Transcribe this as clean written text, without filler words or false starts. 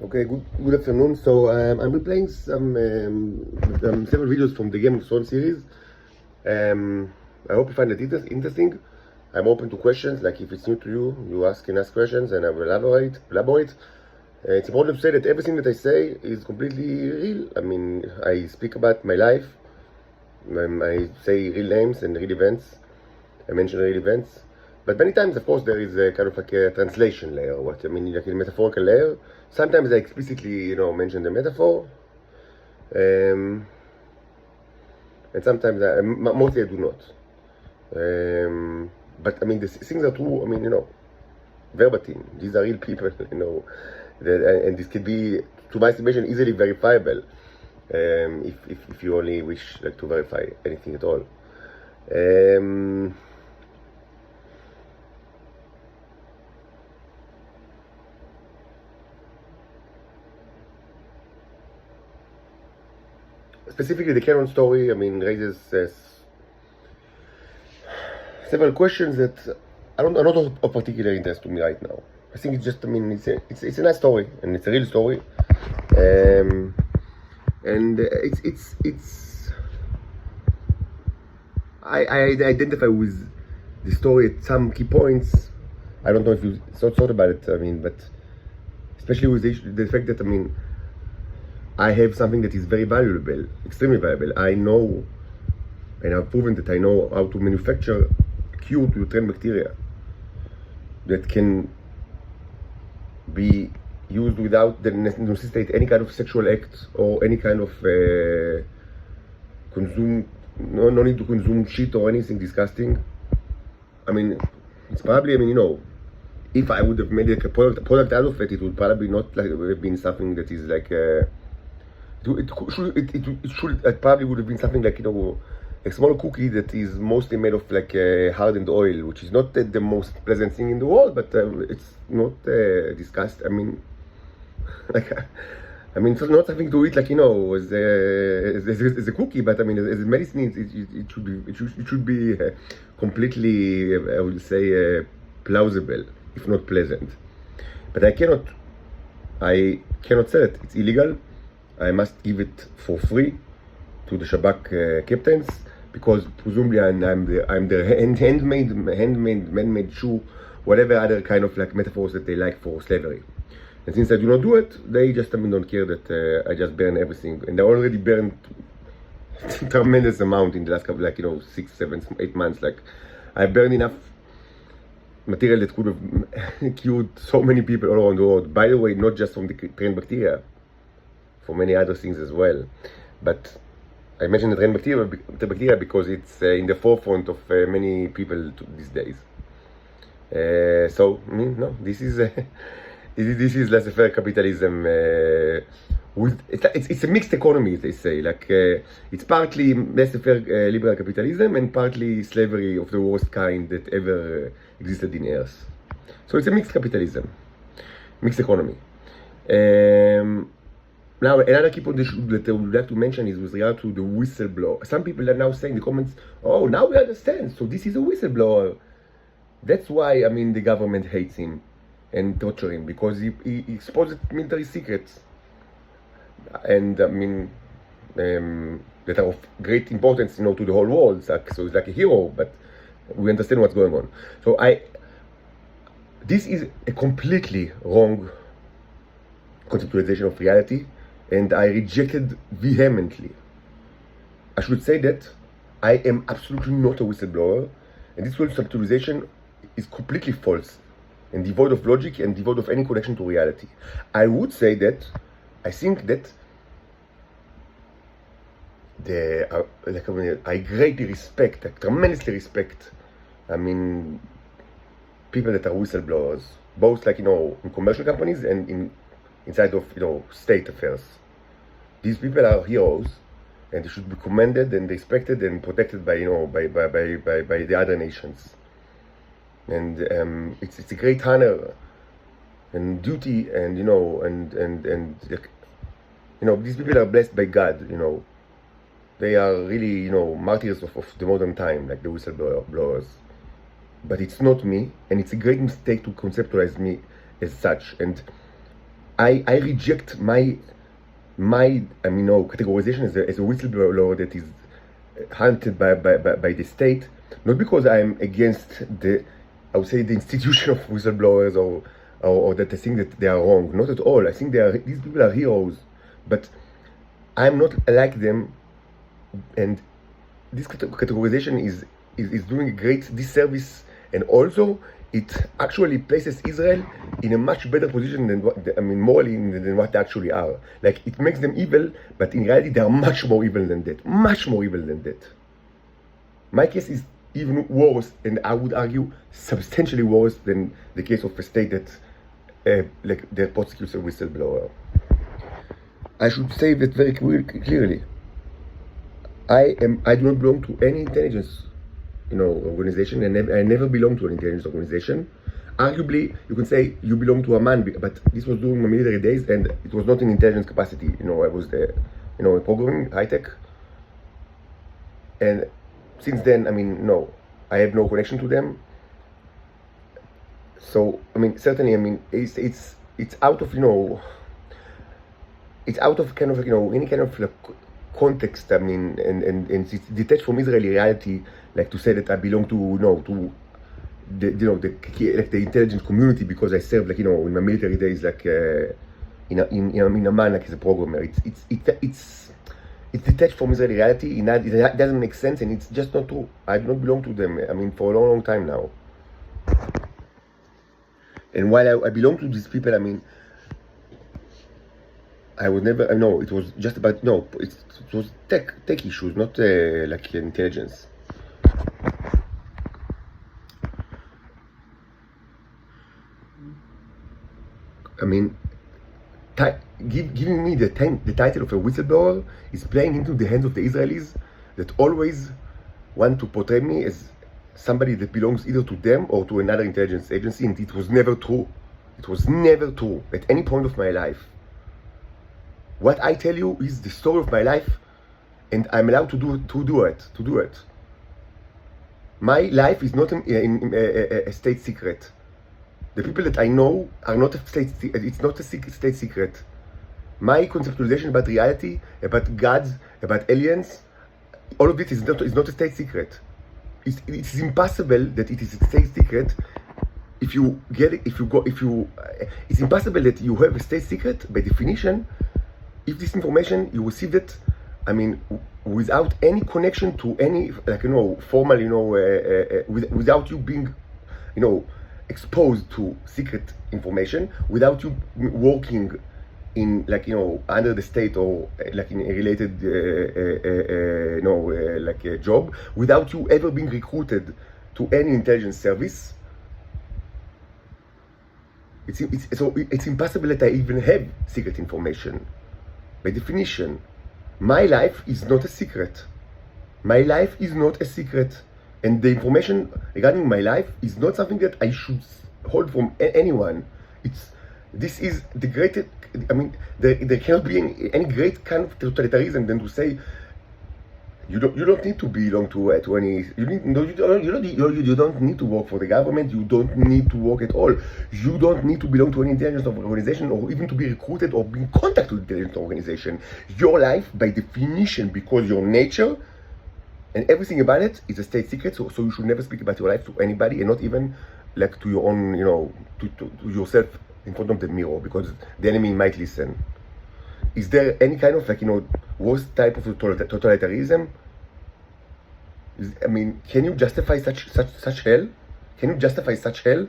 Okay, good afternoon. So I'm replaying several videos from the Game of Thrones series. I hope you find it interesting. I'm open to questions. Like if it's new to you, can ask questions, and I will elaborate. It's important to say that everything that I say is completely real. I mean, I speak about my life. I say real names and real events. I mention real events. But many times, of course, there is a kind of like a translation layer. What I mean, like a metaphorical layer. Sometimes I explicitly, mention the metaphor, and sometimes mostly I do not. But I mean, the things are true. I mean, verbatim. These are real people, and this could be, to my estimation, easily verifiable. If you only wish to verify anything at all. Specifically, the Canon story, raises several questions that are not of particular interest to me right now. I think it's just, it's a nice story, and it's a real story, and I identify with the story at some key points. I don't know if you thought about it. But especially with the fact that I have something that is very valuable, extremely valuable. I know, and I've proven that I know how to manufacture a cure to train bacteria that can be used without necessitate any kind of sexual act or any kind of no need to consume shit or anything disgusting. It's probably, if I would have made a product out of it, it would probably not have been something that is like it probably would have been something like, a small cookie that is mostly made of hardened oil, which is not the most pleasant thing in the world, but it's not disgust. It's not something to eat as a cookie, but as a medicine, it should be completely, I would say, plausible, if not pleasant. But I cannot sell it. It's illegal. I must give it for free to the Shabak captains, because presumably I'm the handmade man-made shoe, whatever other kind of metaphors that they like for slavery. And since I do not do it, they just don't care that I just burn everything, and I already burned tremendous amount in the last couple 6, 7, 8 months. I burned enough material that could have cured so many people all around the world. By the way, not just from the trained bacteria, for many other things as well. But I mentioned the trained bacteria because it's in the forefront of many people these days. No, this is this is laissez-faire capitalism. It's a mixed economy, they say. It's partly laissez-faire liberal capitalism and partly slavery of the worst kind that ever existed in Earth. So it's a mixed capitalism, mixed economy. Now, another key point that I would like to mention is with regard to the whistleblower. Some people are now saying in the comments, oh, now we understand. So this is a whistleblower. That's why, the government hates him and torture him, because he exposed military secrets. And, that are of great importance, to the whole world. So it's like a hero, but we understand what's going on. So this is a completely wrong conceptualization of reality, and I rejected vehemently. I should say that I am absolutely not a whistleblower, and this whole conceptualization is completely false and devoid of logic and devoid of any connection to reality. I would say that I think that I greatly respect, tremendously respect, people that are whistleblowers, both in commercial companies and inside of state affairs. These people are heroes, and they should be commended and respected and protected by the other nations. And it's a great honor and duty, and these people are blessed by God. They are really martyrs of the modern time, like the whistleblowers. But it's not me, and it's a great mistake to conceptualize me as such. And I reject my categorization as a whistleblower that is hunted by the state, not because I'm against the institution of whistleblowers or that I think that they are wrong. Not at all. I think these people are heroes, but I'm not like them, and this categorization is doing a great disservice, and also it actually places Israel in a much better position than morally than what they actually are. Like, it makes them evil, but in reality they are much more evil than that. Much more evil than that. My case is even worse, and I would argue substantially worse than the case of a state that prosecutes a whistleblower. I should say that very clearly. I do not belong to any intelligence organization, and I never belonged to an intelligence organization. Arguably, you can say you belong to Amman, but this was during my military days, and it was not in intelligence capacity. I was the, programming, high tech, and since then, no, I have no connection to them. So, certainly, it's out of, it's out of kind of any kind of context. And it's detached from Israeli reality, like to say that I belong to the intelligence community because I served in my military days in Amman as a programmer. It's detached from Israeli reality. It doesn't make sense, and it's just not true. I do not belong to them. For a long time now. And while I belong to these people, I would never. It was just about it was tech issues, not like intelligence. Giving me the title of a whistleblower is playing into the hands of the Israelis that always want to portray me as somebody that belongs either to them or to another intelligence agency, and it was never true. It was never true at any point of my life. What I tell you is the story of my life, and I'm allowed to do it. My life is not a state secret. The people that I know are not it's not a state secret. My conceptualization about reality, about gods, about aliens, all of it is not a state secret. It's impossible that it is a state secret. It's impossible that you have a state secret by definition if this information you receive it, without any connection to any formal, without you being, exposed to secret information, without you working in under the state or in a related a job, without you ever being recruited to any intelligence service. It's impossible that I even have secret information. By definition, my life is not a secret. My life is not a secret. And the information regarding my life is not something that I should hold from anyone. This is the greatest. There cannot be any great kind of totalitarianism than to say you don't need to belong to any. You don't need to work for the government. You don't need to work at all. You don't need to belong to any intelligence organization or even to be recruited or be in contact with intelligence organization. Your life, by definition, because your nature and everything about it is a state secret, so you should never speak about your life to anybody, and not even to your own, to yourself in front of the mirror, because the enemy might listen. Is there any kind of worst type of totalitarianism? Can you justify such hell? Can you justify such hell?